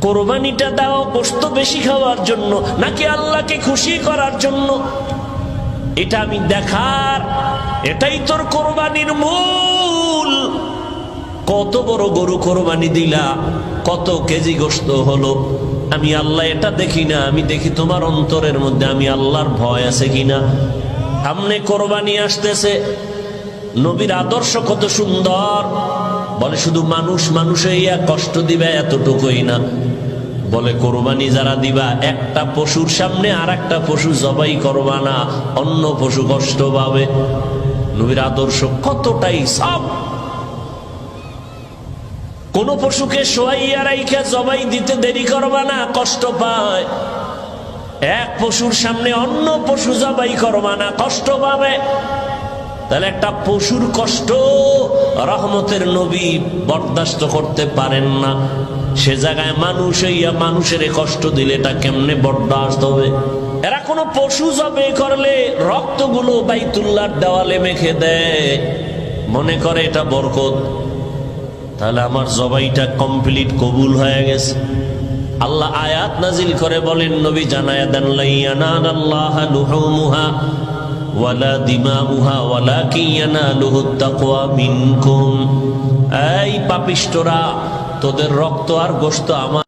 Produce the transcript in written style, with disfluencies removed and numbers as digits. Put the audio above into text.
কোরবানিটা দাও গোশত বেশি খাওয়ার জন্য নাকি আল্লাহকে খুশি করার জন্য? এটা আমি দেখার, এটাই তোর কোরবানির মূল। কত বড় গরু কোরবানি দিলা, কত কেজি গোশত হলো, আমি আল্লাহ এটা দেখি না, আমি দেখি তোমার অন্তরের মধ্যে আমি আল্লাহর ভয় আছে কিনা। সামনে কোরবানি আসতেছে, নবীর আদর্শ কত সুন্দর। বলে শুধু মানুষ মানুষে ইয়া কষ্ট দিবে এতটুকুই না, বলে কোরবানি যারা দিবা একটা পশুর সামনে আর একটা পশু জবাই করবা না, অন্য পশু কষ্ট পাবে। নবীর আদর্শ কতটাই সব। কোন পশুকে শোয়াইয়া রাইখা জবাই দিতে দেরি করবা না, কষ্ট পায়। এক পশুর সামনে অন্য পশু জবাই করবা না, কষ্ট পাবে। তাহলে একটা পশুর কষ্ট রহমতের নবী বরদাস্ত করতে পারেন না, সে জায়গায় মানুষ হইয়া মানুষের কষ্ট দিলে এটা কেমনে বরদাস্ত হবে? এরা কোনো পশু জবাই করলে রক্তগুলো বাইতুল্লাহর দেওয়ালে মেখে দেয়, মনে করে এটা বরকত। তাহলে আমার জবাইটা কমপ্লিট কবুল হয়ে গেছে। আল্লাহ আয়াত নাজিল করে বলেন, নবী জানায়া দেন, লা ইয়ানালাল্লাহা লুহুমুহা ওয়ালা দিমাউহা ওয়ালাকিন ইয়ানালুহুত তাকওয়া মিনকুম। এই পাপিষ্ঠরা, তোদের রক্ত আর গোশত আমার